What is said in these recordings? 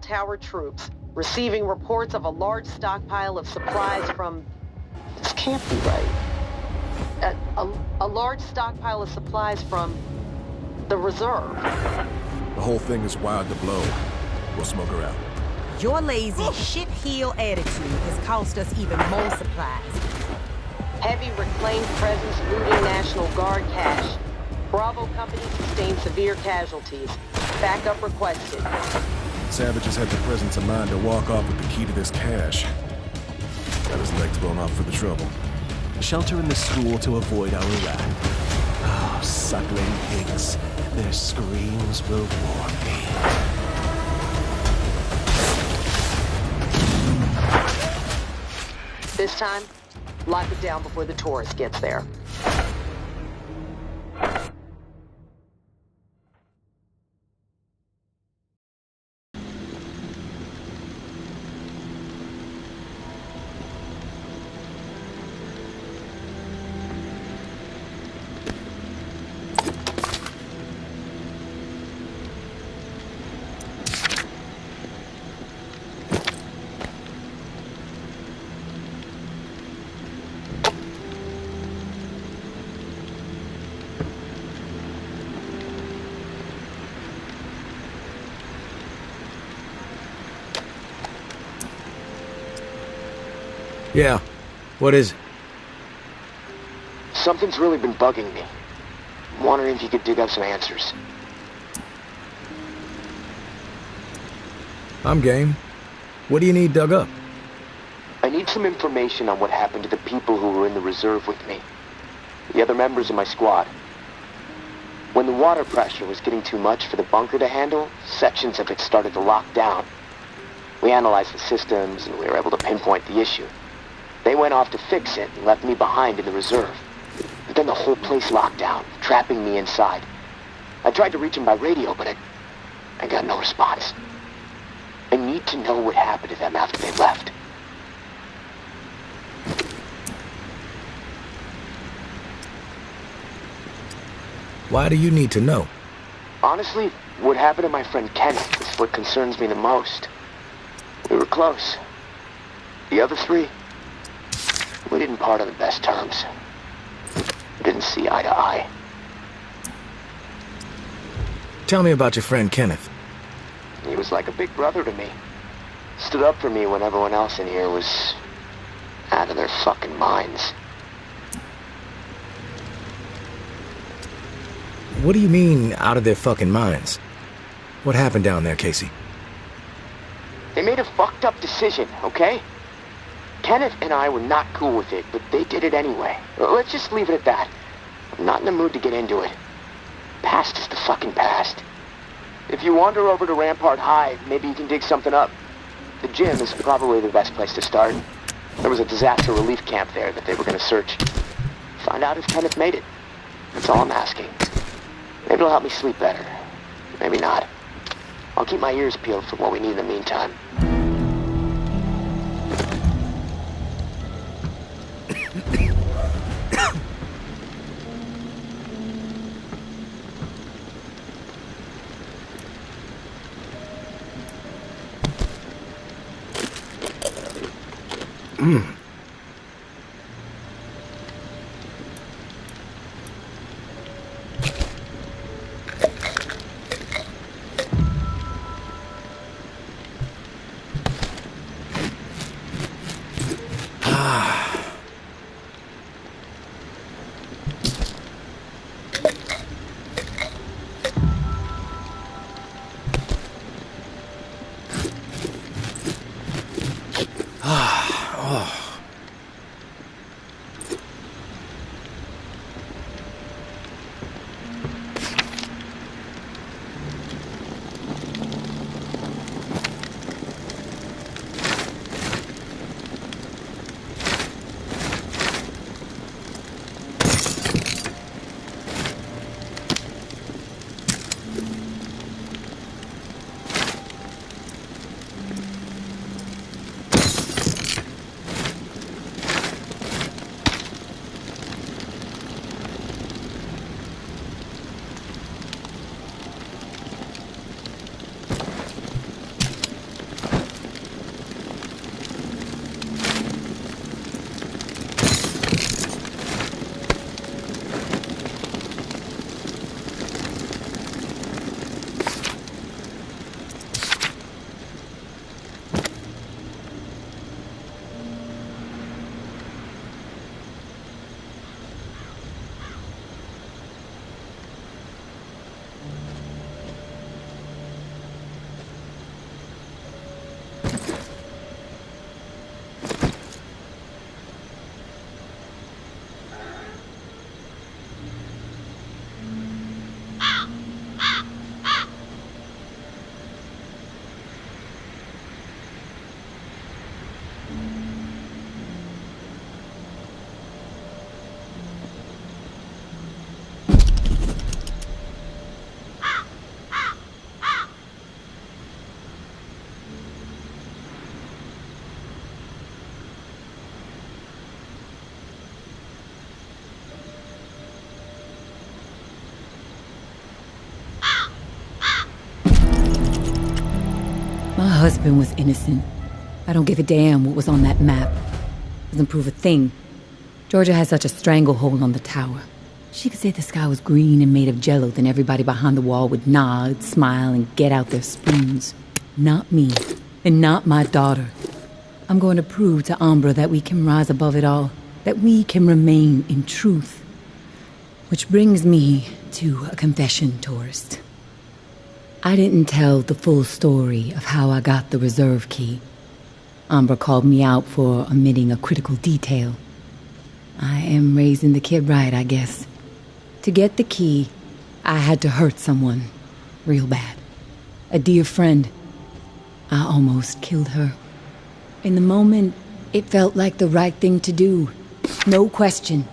Tower troops, receiving reports of a large stockpile of supplies from... This can't be right. A large stockpile of supplies from the reserve. The whole thing is wired to blow. We'll smoke her out. Your lazy shit-heel attitude has cost us even more supplies. Heavy reclaimed presence looting National Guard cache. Bravo Company sustained severe casualties. Backup requested. Savages had the presence of mind to walk off with the key to this cache. Got his legs blown off for the trouble. Shelter in the school to avoid our wrath. Oh, suckling pigs. Their screams will warm me. This time, lock it down before the tourist gets there. Yeah. What is it? Something's really been bugging me. I'm wondering if you could dig up some answers. I'm game. What do you need dug up? I need some information on what happened to the people who were in the reserve with me. The other members of my squad. When the water pressure was getting too much for the bunker to handle, sections of it started to lock down. We analyzed the systems and we were able to pinpoint the issue. They went off to fix it and left me behind in the reserve. But then the whole place locked down, trapping me inside. I tried to reach them by radio, but I got no response. I need to know what happened to them after they left. Why do you need to know? Honestly, what happened to my friend Kenneth is what concerns me the most. We were close. The other three, we didn't part on the best terms. We didn't see eye to eye. Tell me about your friend Kenneth. He was like a big brother to me. Stood up for me when everyone else in here was out of their fucking minds. What do you mean, out of their fucking minds? What happened down there, Casey? They made a fucked up decision, okay? Kenneth and I were not cool with it, but they did it anyway. Let's just leave it at that. I'm not in the mood to get into it. Past is the fucking past. If you wander over to Rampart High, maybe you can dig something up. The gym is probably the best place to start. There was a disaster relief camp there that they were going to search. Find out if Kenneth made it. That's all I'm asking. Maybe it'll help me sleep better. Maybe not. I'll keep my ears peeled for what we need in the meantime. My husband was innocent. I don't give a damn what was on that map. Doesn't prove a thing. Georgia has such a stranglehold on the tower. She could say the sky was green and made of jello, then everybody behind the wall would nod, smile, and get out their spoons. Not me, and not my daughter. I'm going to prove to Umbra that we can rise above it all, that we can remain in truth. Which brings me to a confession, tourist. I didn't tell the full story of how I got the reserve key. Umbra called me out for omitting a critical detail. I am raising the kid right, I guess. To get the key, I had to hurt someone. Real bad. A dear friend. I almost killed her. In the moment, it felt like the right thing to do. No question.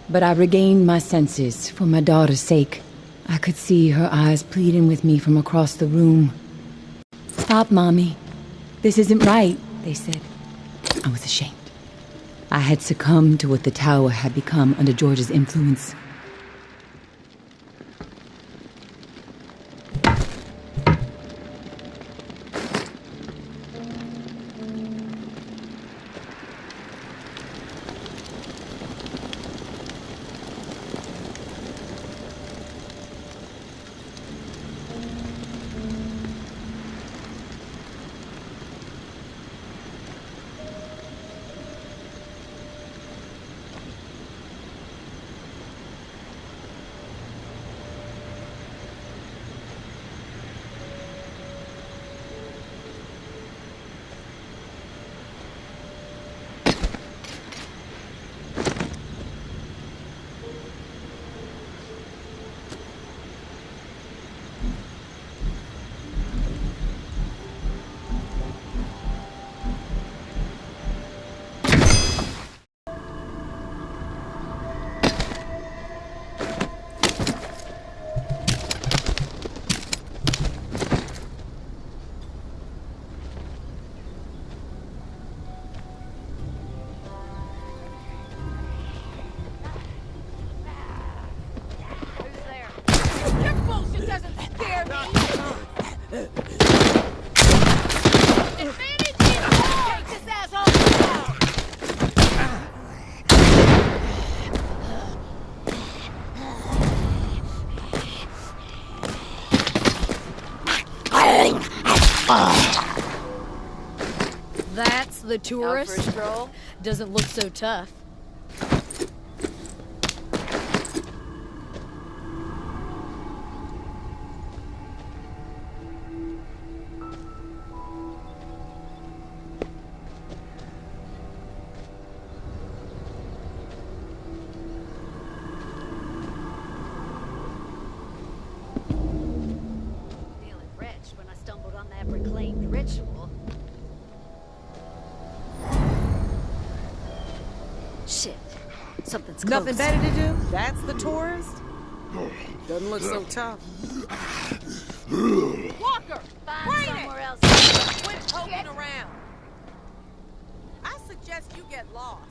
But I regained my senses for my daughter's sake. I could see her eyes pleading with me from across the room. "Stop, Mommy. This isn't right," they said. I was ashamed. I had succumbed to what the tower had become under George's influence. That's the tourist? Out for a stroll? Doesn't look so tough. Feeling rich when I stumbled on that reclaimed ritual. Shit. Something's close. Nothing better to do? That's the tourist? Doesn't look so tough. Walker! Find somewhere else. Quit poking around. I suggest you get lost.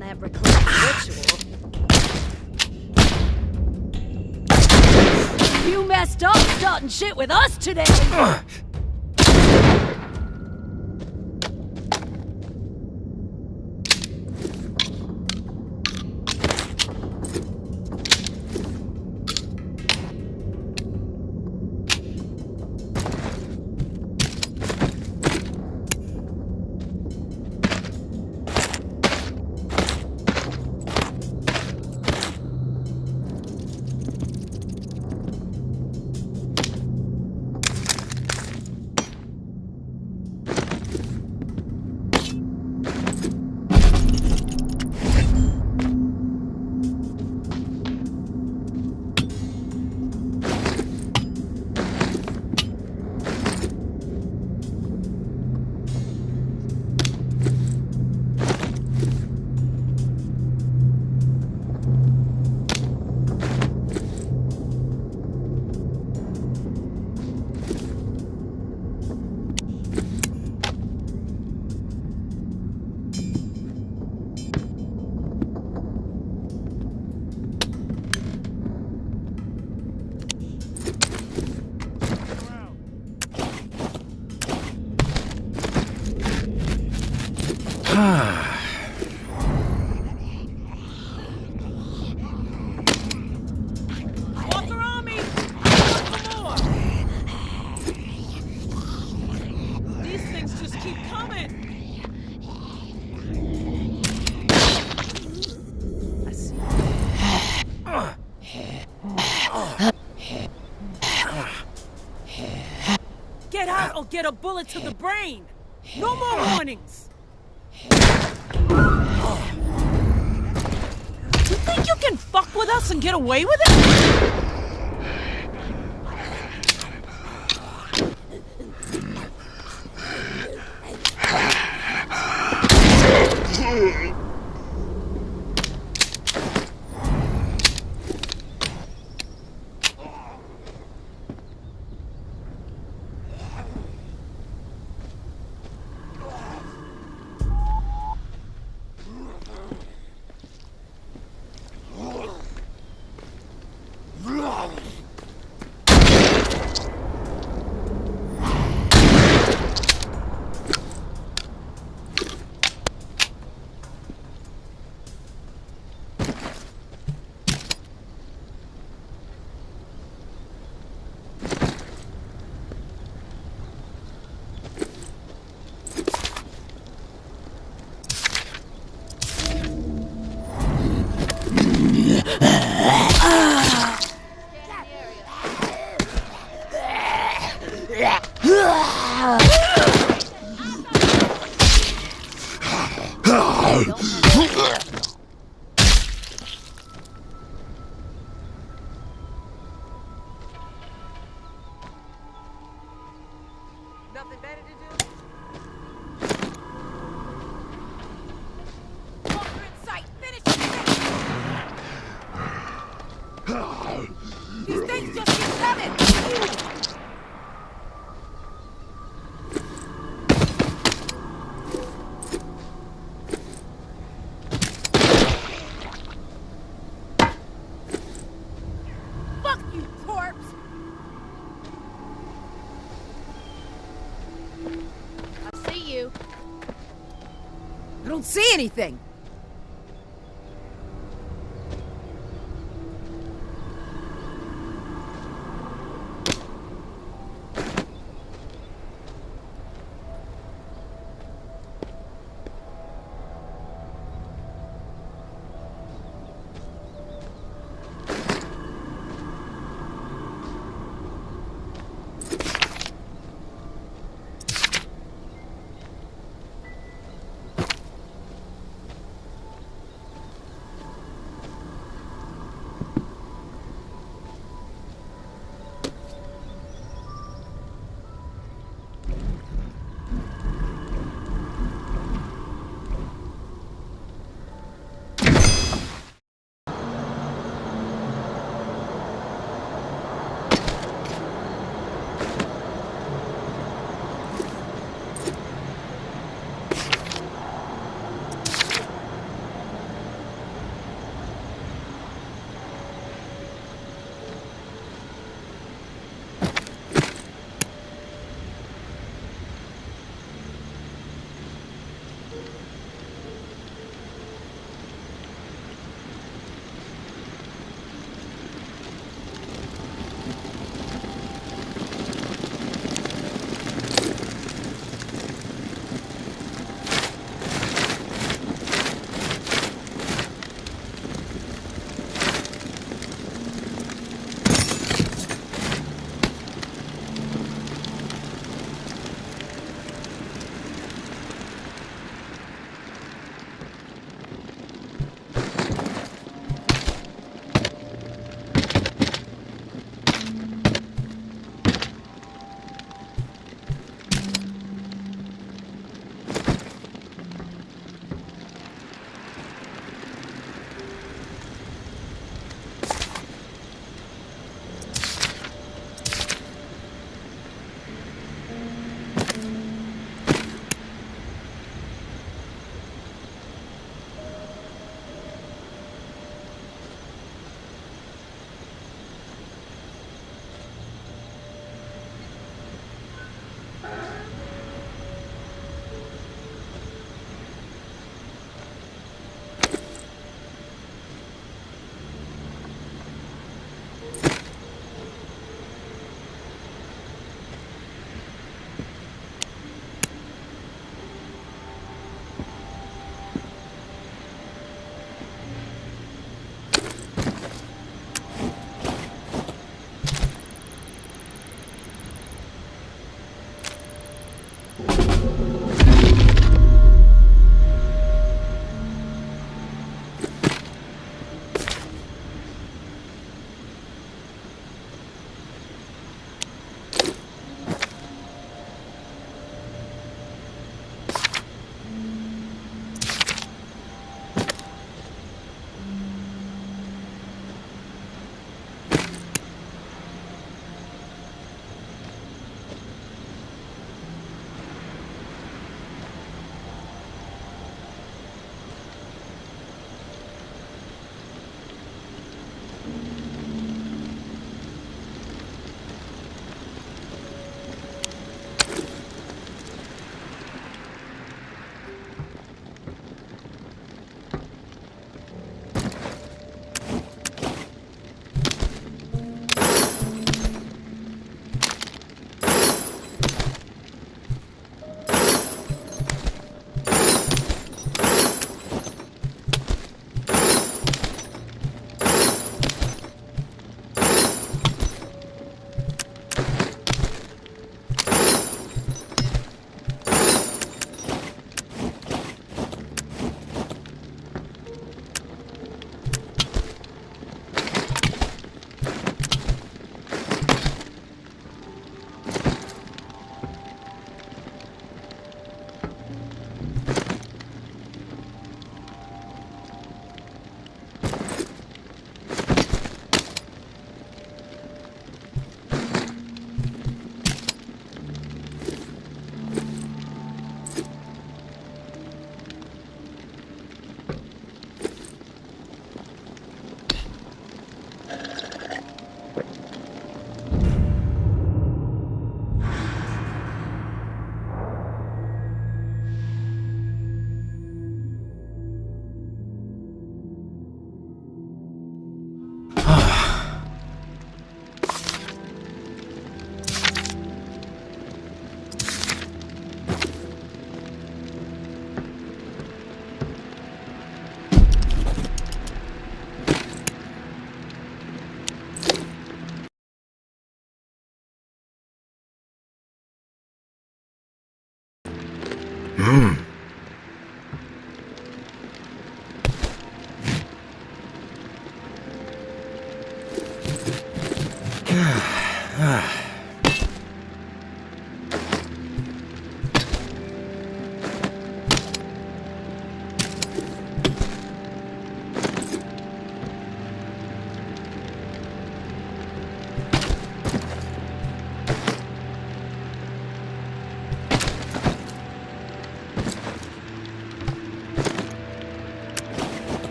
that reclaimed ritual. You messed up starting shit with us today! Get out or get a bullet to the brain! No more warnings! You think you can fuck with us and get away with it? Nothing better to do? Walker in sight! Finish it! These things just keep coming! Fuck you, corpse! I see you. I don't see anything!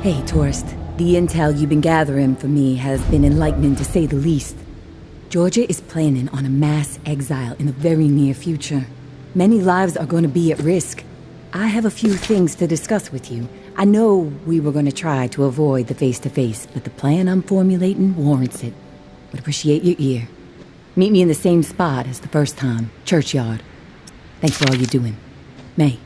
Hey, tourist. The intel you've been gathering for me has been enlightening to say the least. Georgia is planning on a mass exile in the very near future. Many lives are going to be at risk. I have a few things to discuss with you. I know we were going to try to avoid the face-to-face, but the plan I'm formulating warrants it. Would appreciate your ear. Meet me in the same spot as the first time, Churchyard. Thanks for all you're doing. May.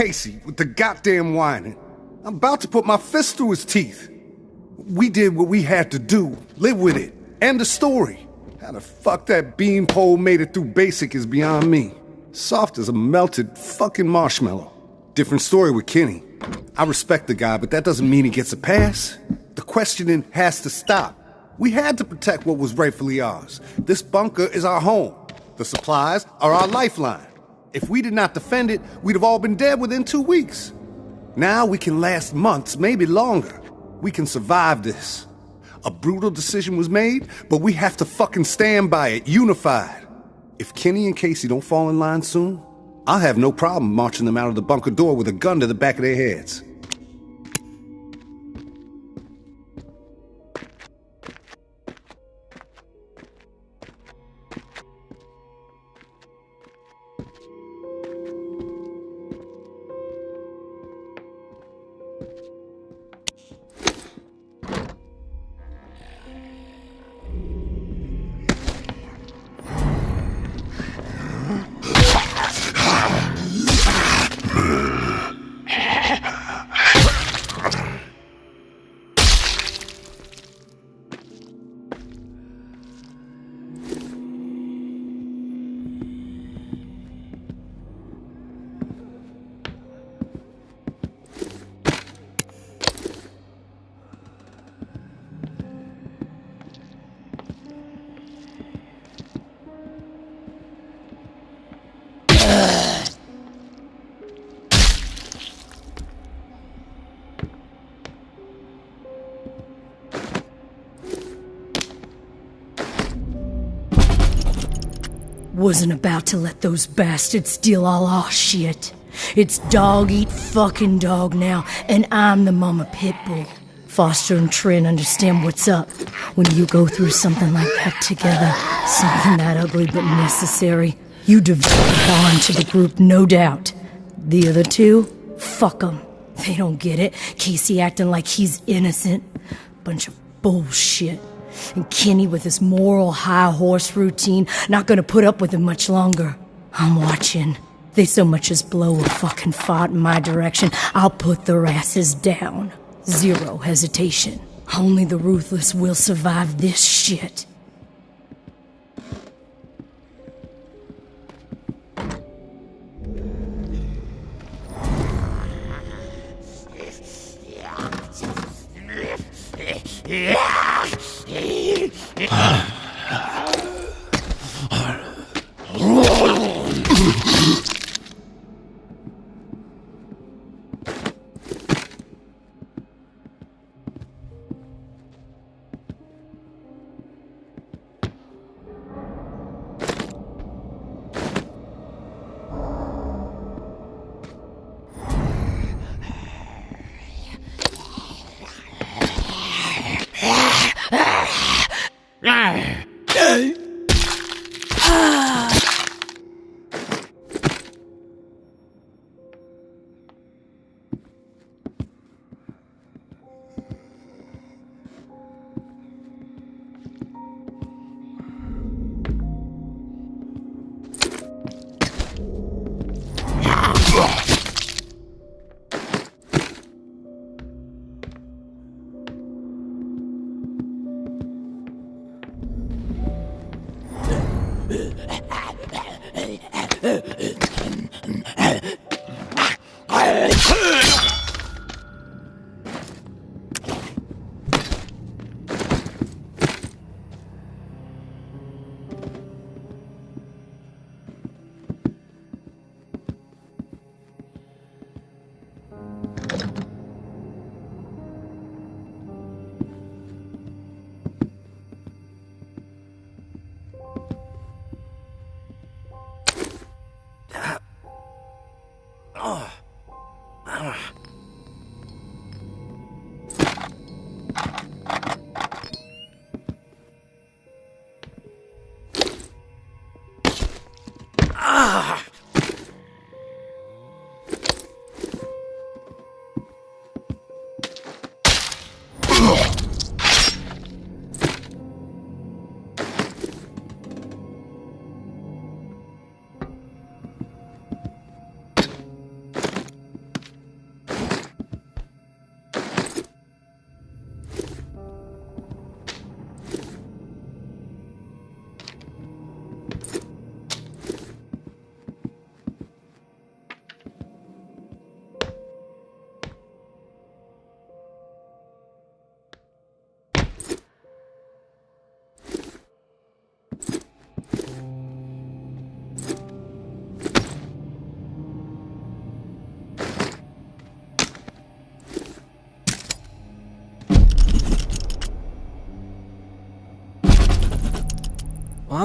Casey, with the goddamn whining. I'm about to put my fist through his teeth. We did what we had to do. Live with it. End the story. How the fuck that beanpole made it through basic is beyond me. Soft as a melted fucking marshmallow. Different story with Kenny. I respect the guy, but that doesn't mean he gets a pass. The questioning has to stop. We had to protect what was rightfully ours. This bunker is our home. The supplies are our lifeline. If we did not defend it, we'd have all been dead within 2 weeks. Now we can last months, maybe longer. We can survive this. A brutal decision was made, but we have to fucking stand by it, unified. If Kenny and Casey don't fall in line soon, I'll have no problem marching them out of the bunker door with a gun to the back of their heads. Wasn't about to let those bastards steal all our shit. It's dog eat fucking dog now, and I'm the mama pit bull. Foster and Trin understand what's up when you go through something like that together. Something that ugly but necessary. You develop a bond to the group, no doubt. The other two? Fuck them. They don't get it. Casey acting like he's innocent. Bunch of bullshit. And Kenny with his moral high horse routine, not gonna put up with it much longer. I'm watching. They so much as blow a fucking fart in my direction, I'll put their asses down. Zero hesitation. Only the ruthless will survive this shit.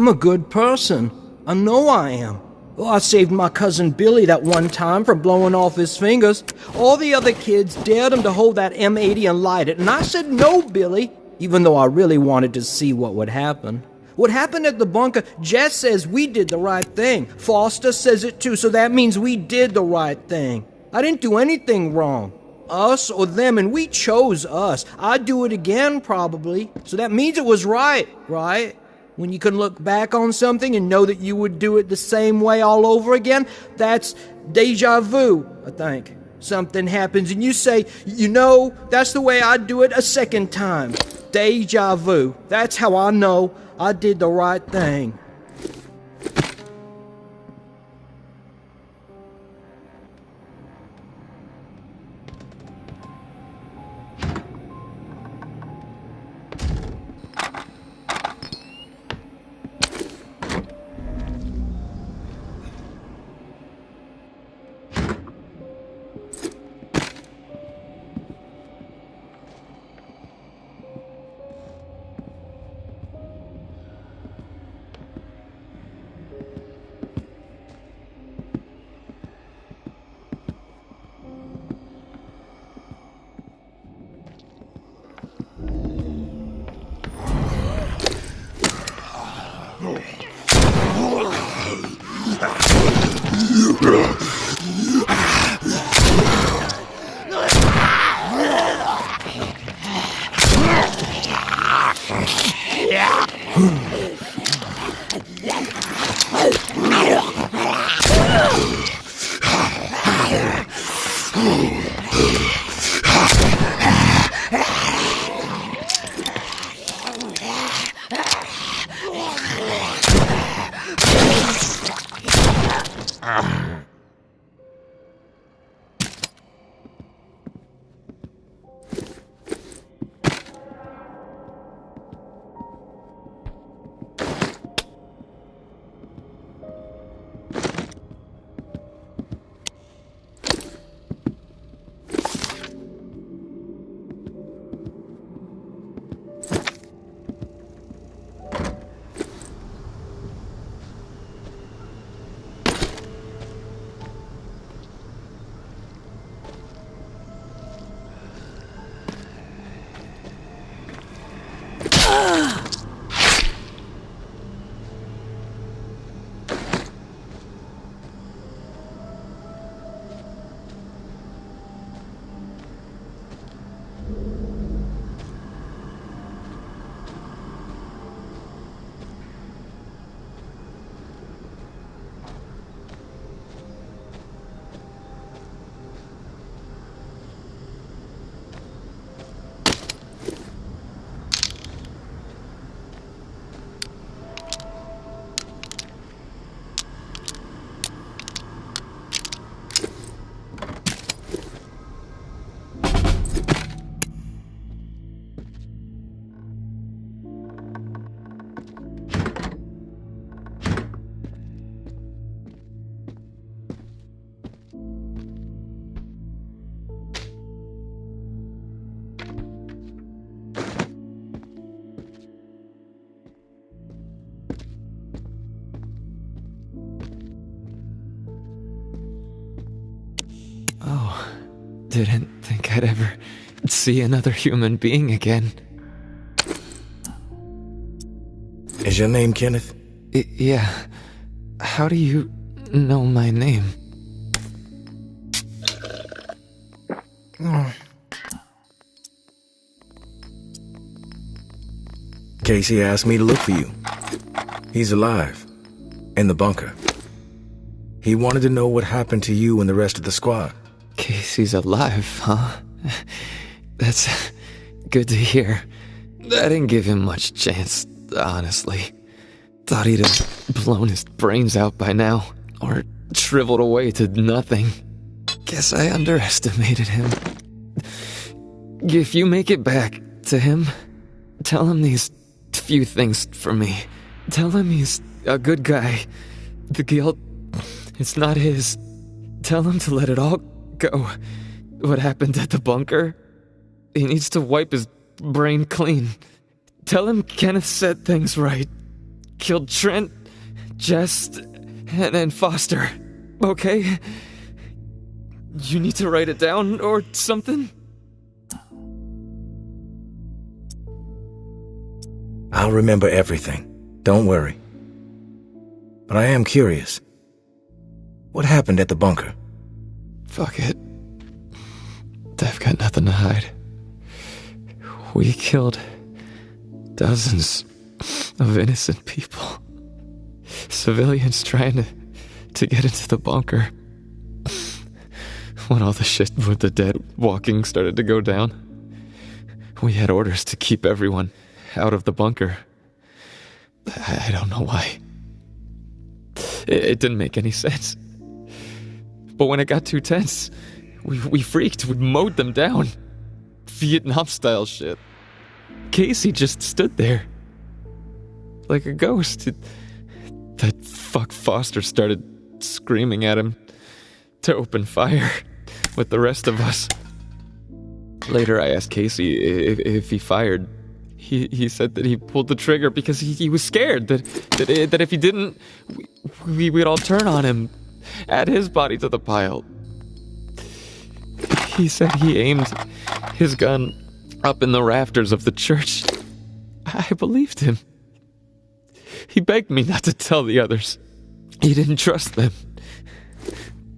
I'm a good person. I know I am. Well, I saved my cousin Billy that one time from blowing off his fingers. All the other kids dared him to hold that M80 and light it, and I said no, Billy, even though I really wanted to see what would happen. What happened at the bunker, Jess says we did the right thing. Foster says it too, so that means we did the right thing. I didn't do anything wrong. Us or them, and we chose us. I'd do it again, probably. So that means it was right, right? When you can look back on something and know that you would do it the same way all over again, that's deja vu, I think. Something happens and you say, you know, that's the way I'd do it a second time. Deja vu. That's how I know I did the right thing. Didn't think I'd ever see another human being again. Is your name Kenneth? Yeah. How do you know my name? Casey asked me to look for you. He's alive. In the bunker. He wanted to know what happened to you and the rest of the squad. Casey's alive, huh? That's good to hear. I didn't give him much chance, honestly. Thought he'd have blown his brains out by now, or shriveled away to nothing. Guess I underestimated him. If you make it back to him, tell him these few things for me. Tell him he's a good guy. The guilt, it's not his. Tell him to let it all go. What happened at the bunker? He needs to wipe his brain clean. Tell him Kenneth set things right. killed Trent, Jess, and Foster. Okay? You need to write it down or something? I'll remember everything. Don't worry. But I am curious. What happened at the bunker? Fuck it. I've got nothing to hide. We killed dozens of innocent people. Civilians trying to get into the bunker. When all the shit with the dead walking started to go down, we had orders to keep everyone out of the bunker. I don't know why. It didn't make any sense. But when it got too tense, we freaked. We mowed them down. Vietnam-style shit. Casey just stood there. Like a ghost. That fuck Foster started screaming at him to open fire with the rest of us. Later I asked Casey if he fired. He said that he pulled the trigger because he was scared that if he didn't, we'd all turn on him, add his body to the pile. He said he aimed his gun up in the rafters of the church. I believed him. He begged me not to tell the others. He didn't trust them.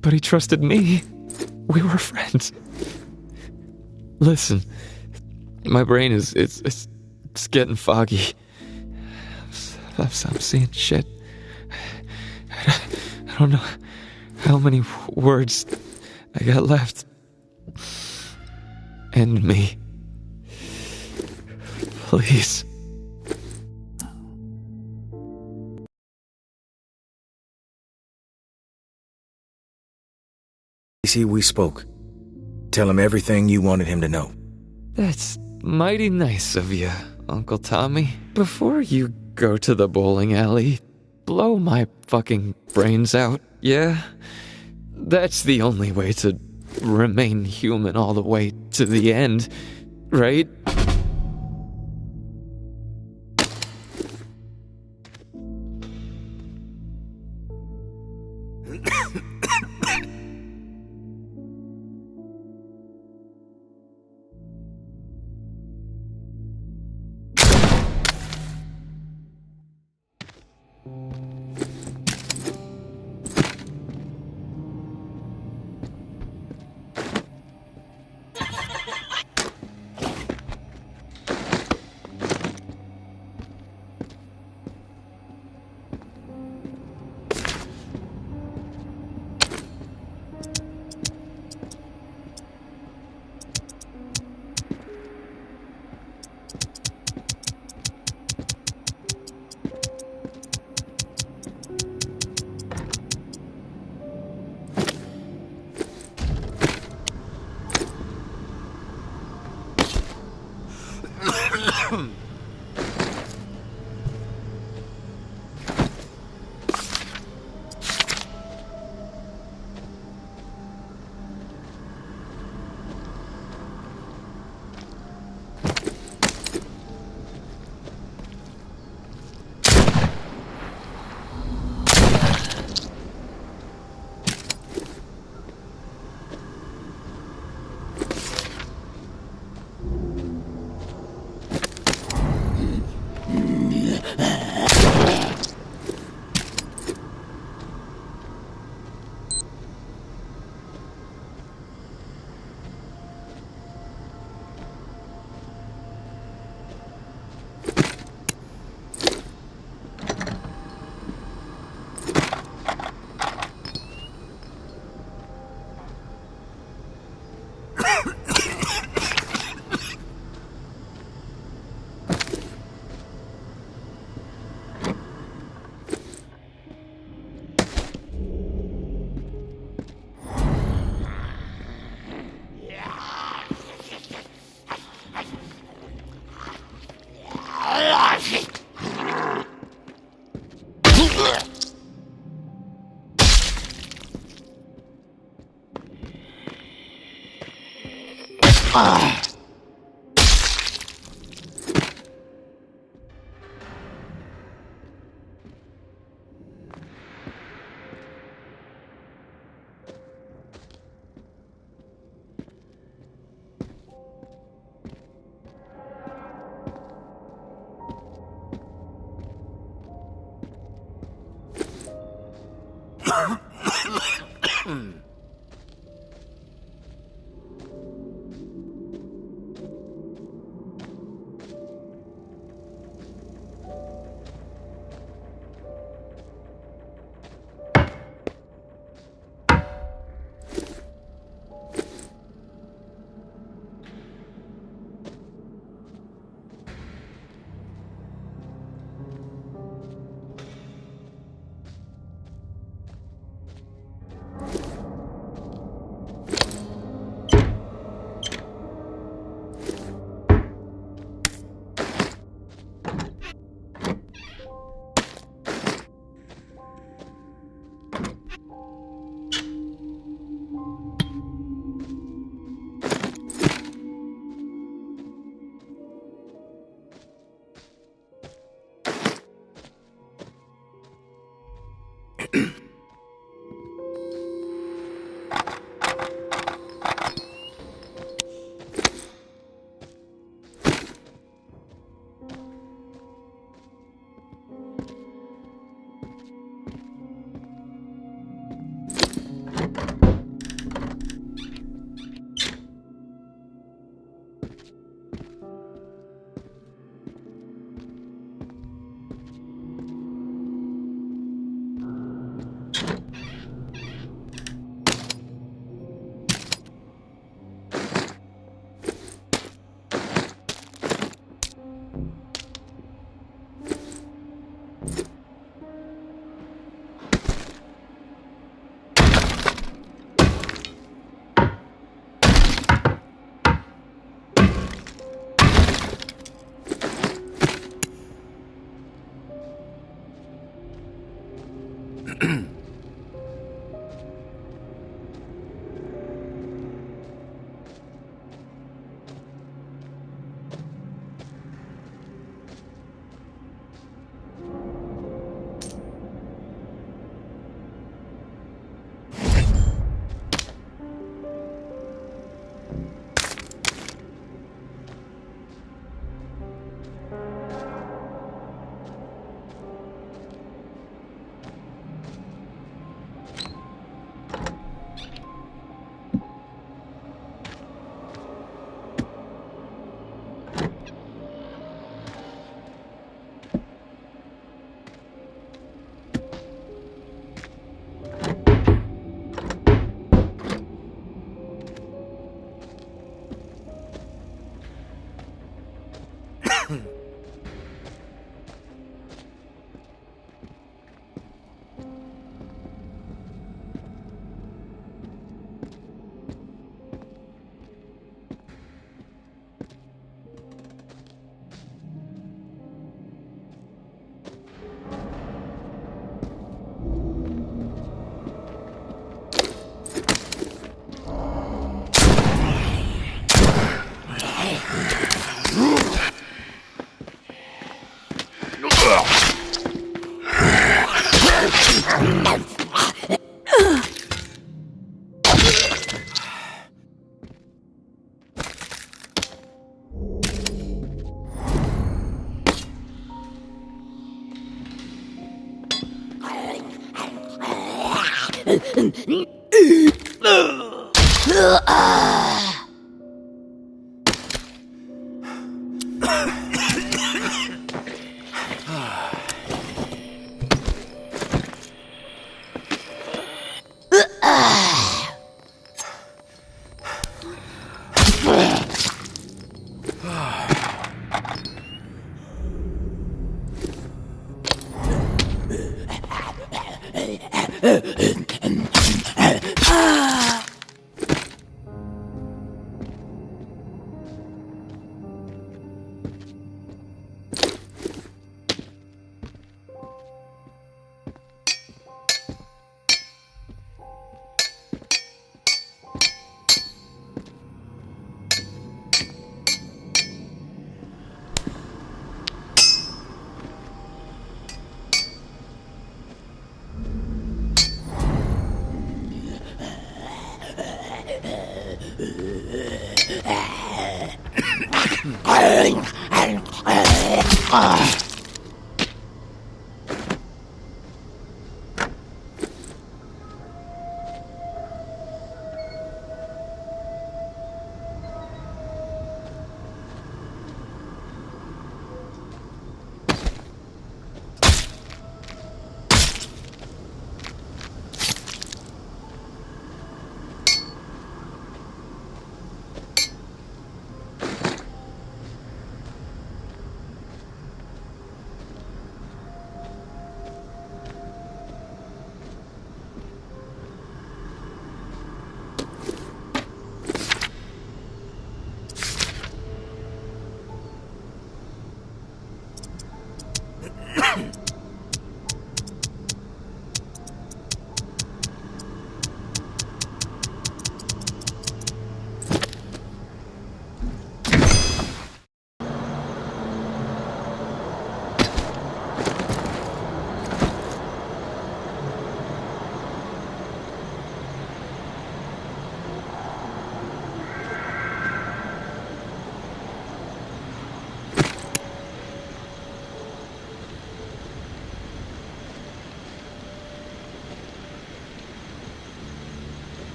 But he trusted me. We were friends. Listen, my brain is getting foggy. I'm seeing shit. I don't know how many words I got left. End me. Please. See, we spoke. Tell him everything you wanted him to know. That's mighty nice of you, Uncle Tommy. Before you go to the bowling alley, blow my fucking brains out, yeah? That's the only way to remain human all the way to the end, right?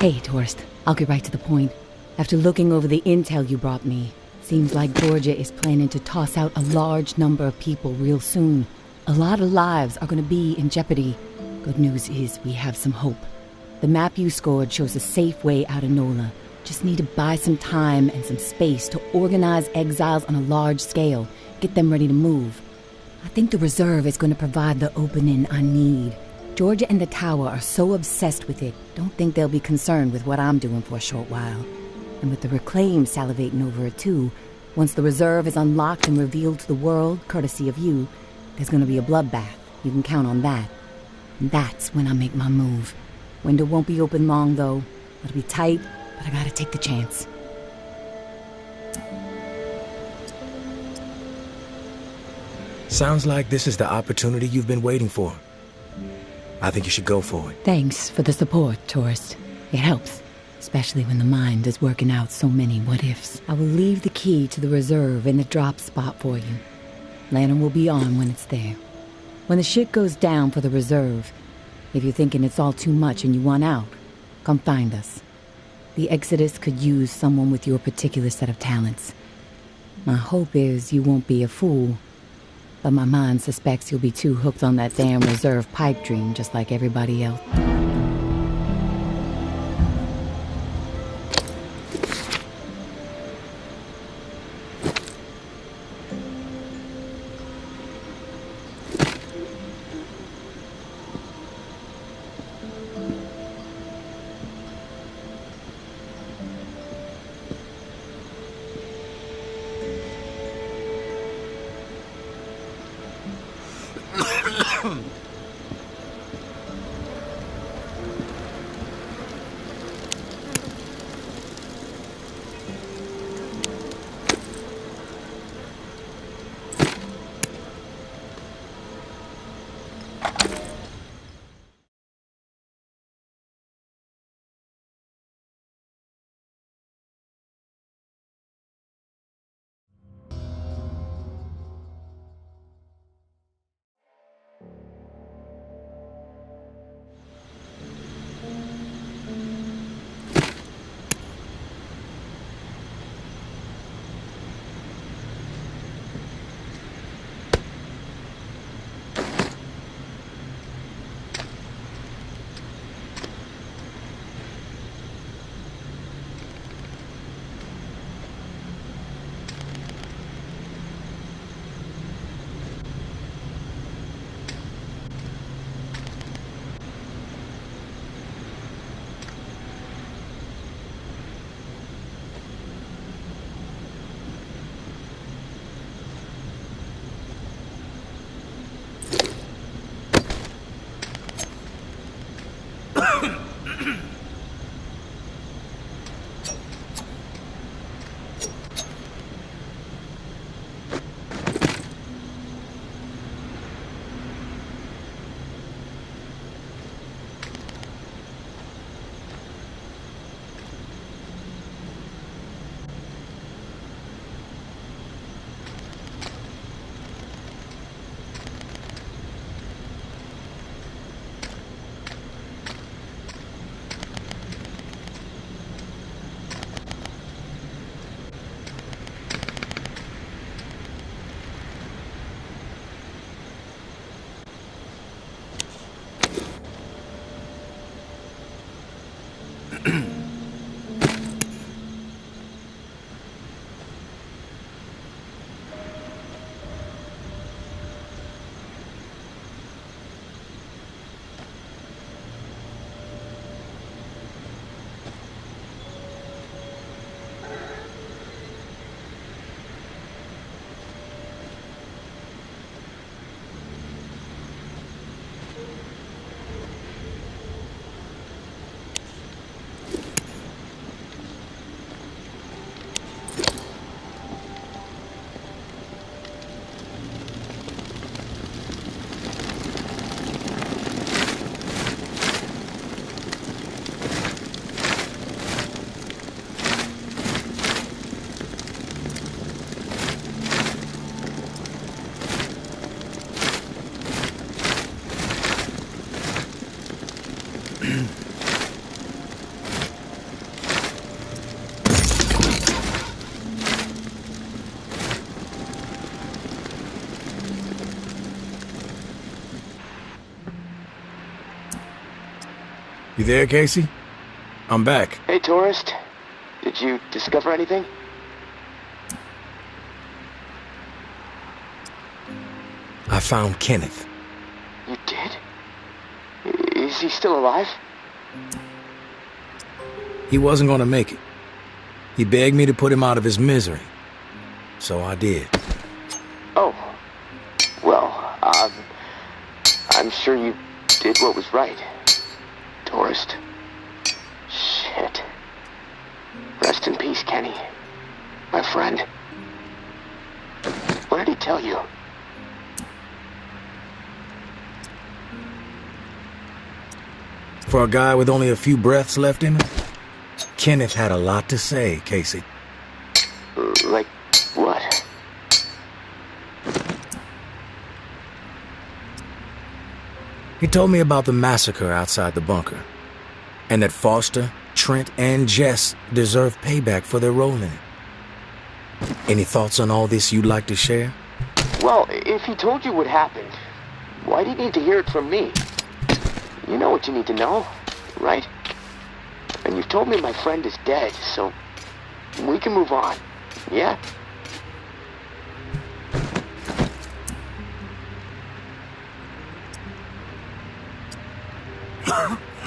Hey, tourist. I'll get right to the point. After looking over the intel you brought me, seems like Georgia is planning to toss out a large number of people real soon. A lot of lives are going to be in jeopardy. Good news is we have some hope. The map you scored shows a safe way out of NOLA. Just need to buy some time and some space to organize exiles on a large scale, get them ready to move. I think the reserve is going to provide the opening I need. Georgia and the Tower are so obsessed with it, don't think they'll be concerned with what I'm doing for a short while. And with the Reclaim salivating over it too, once the reserve is unlocked and revealed to the world, courtesy of you, there's gonna be a bloodbath. You can count on that. And that's when I make my move. Window won't be open long though. It'll be tight, but I gotta take the chance. Sounds like this is the opportunity you've been waiting for. I think you should go for it. Thanks for the support, tourist. It helps, especially when the mind is working out so many what-ifs. I will leave the key to the reserve in the drop spot for you. Lantern will be on when it's there. When the shit goes down for the reserve, if you're thinking it's all too much and you want out, come find us. The Exodus could use someone with your particular set of talents. My hope is you won't be a fool, but my mind suspects you'll be too hooked on that damn reserve pipe dream just like everybody else. You there, Casey? I'm back. Hey, tourist. Did you discover anything? I found Kenneth. You did? Is he still alive? He wasn't gonna make it. He begged me to put him out of his misery. So I did. Oh. Well, I'm sure you did what was right. Tourist. Shit. Rest in peace, Kenny. My friend. What did he tell you? For a guy with only a few breaths left in him, Kenneth had a lot to say, Casey. Like what? He told me about the massacre outside the bunker, and that Foster, Trent, and Jess deserve payback for their role in it. Any thoughts on all this you'd like to share? Well, if he told you what happened, why do you need to hear it from me? You know what you need to know, right? And you've told me my friend is dead, so we can move on, yeah?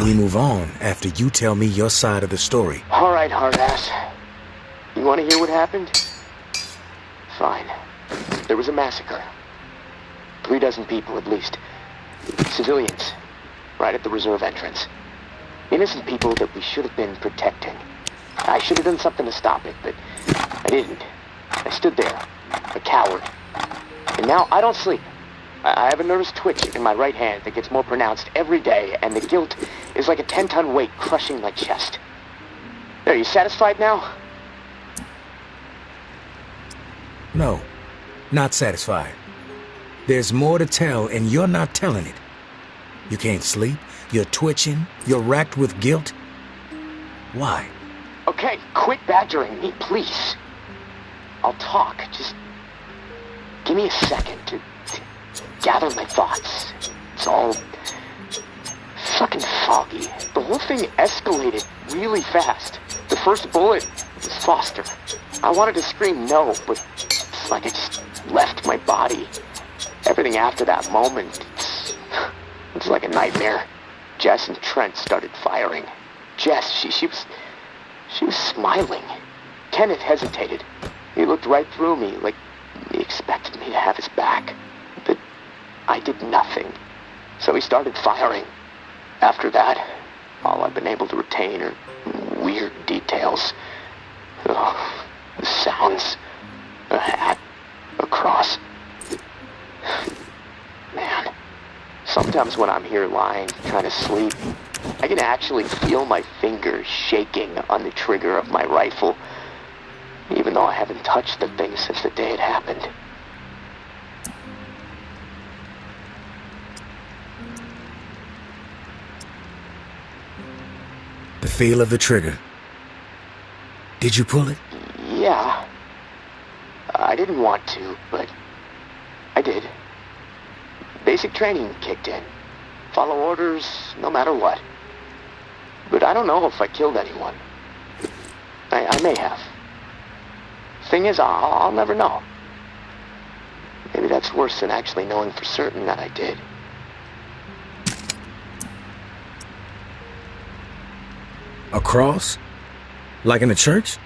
We move on after you tell me your side of the story. All right, hard-ass. You want to hear what happened? Fine. There was a massacre. 36 people, at least. Civilians. Right at the reserve entrance. Innocent people that we should have been protecting. I should have done something to stop it, but I didn't. I stood there, a coward. And now I don't sleep. I have a nervous twitch in my right hand that gets more pronounced every day, and the guilt is like a 10-ton weight crushing my chest. Are you satisfied now? No, not satisfied. There's more to tell, and you're not telling it. You can't sleep, you're twitching, you're racked with guilt. Why? Okay, quit badgering me, please. I'll talk, just give me a second to gather my thoughts. It's all fucking foggy. The whole thing escalated really fast. The first bullet was Foster. I wanted to scream no, but it's like it just left my body. Everything after that moment, it's like a nightmare. Jess and Trent started firing. Jess, she was smiling. Kenneth hesitated. He looked right through me, like he expected me to have his back. But I did nothing. So he started firing. After that, all I've been able to retain are weird details. Oh, the sounds. A hat. A cross. Man. Sometimes when I'm here lying, trying to sleep, I can actually feel my fingers shaking on the trigger of my rifle, even though I haven't touched the thing since the day it happened. The feel of the trigger. Did you pull it? Yeah. I didn't want to, but I did. Basic training kicked in. Follow orders, no matter what. But I don't know if I killed anyone. I may have. Thing is, I'll never know. Maybe that's worse than actually knowing for certain that I did. A cross? Like in a church?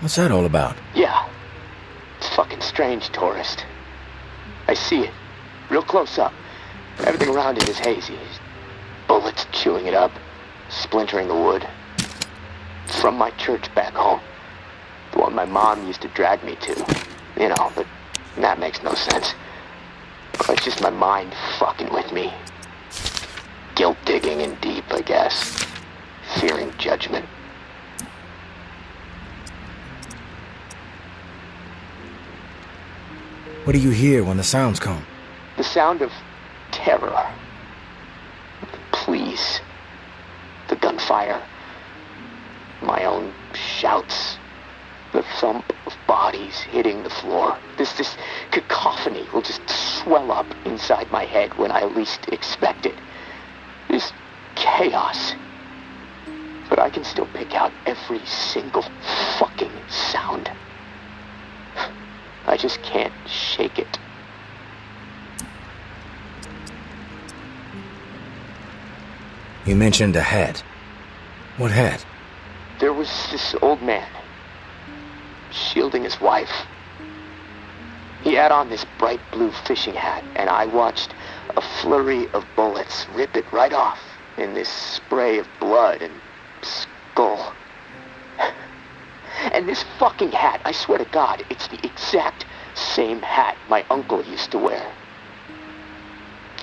What's that all about? Yeah. It's fucking strange, tourist. I see it. Real close up. Everything around it is hazy. Bullets chewing it up. Splintering the wood. It's from my church back home. The one my mom used to drag me to. You know, but that makes no sense. It's just my mind fucking with me. Guilt digging in deep, I guess. Fearing judgment. What do you hear when the sounds come? The sound of terror. Please. The gunfire. My own shouts. The thump of bodies hitting the floor. This cacophony will just swell up inside my head when I least expect it. This chaos chaos. But I can still pick out every single fucking sound. I just can't shake it. You mentioned a hat. What hat? There was this old man, shielding his wife. He had on this bright blue fishing hat, and I watched a flurry of bullets rip it right off in this spray of blood and skull. And this fucking hat, I swear to God, it's the exact same hat my uncle used to wear.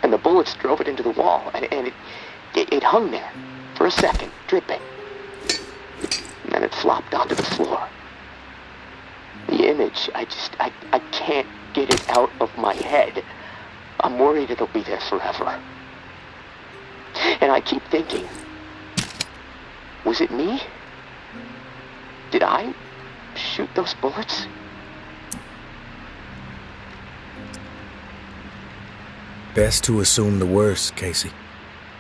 And the bullets drove it into the wall, and it hung there for a second, dripping. And then it flopped onto the floor. The image, I can't get it out of my head. I'm worried it'll be there forever. And I keep thinking, was it me? Did I shoot those bullets? Best to assume the worst, Casey.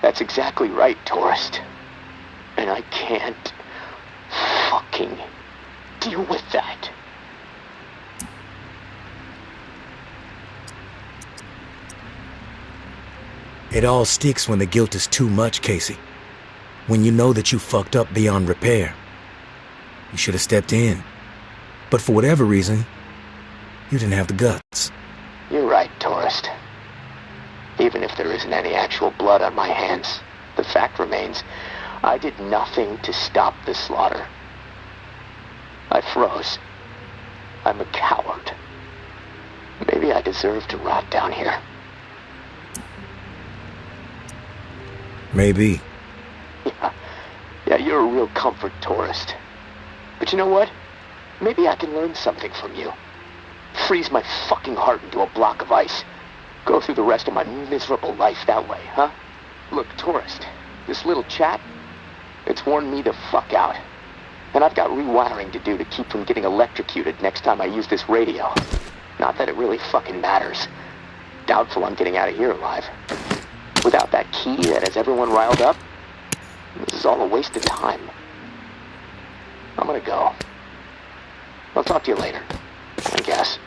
That's exactly right, tourist. And I can't fucking deal with that. It all sticks when the guilt is too much, Casey. When you know that you fucked up beyond repair. You should have stepped in. But for whatever reason, you didn't have the guts. You're right, tourist. Even if there isn't any actual blood on my hands, the fact remains, I did nothing to stop the slaughter. I froze. I'm a coward. Maybe I deserve to rot down here. Maybe. Yeah, you're a real comfort, tourist. But you know what? Maybe I can learn something from you. Freeze my fucking heart into a block of ice. Go through the rest of my miserable life that way, huh? Look, tourist, this little chat, it's worn me the fuck out. And I've got rewiring to do to keep from getting electrocuted next time I use this radio. Not that it really fucking matters. Doubtful I'm getting out of here alive. Without that key that has everyone riled up, this is all a waste of time. I'm gonna go. I'll talk to you later, I guess.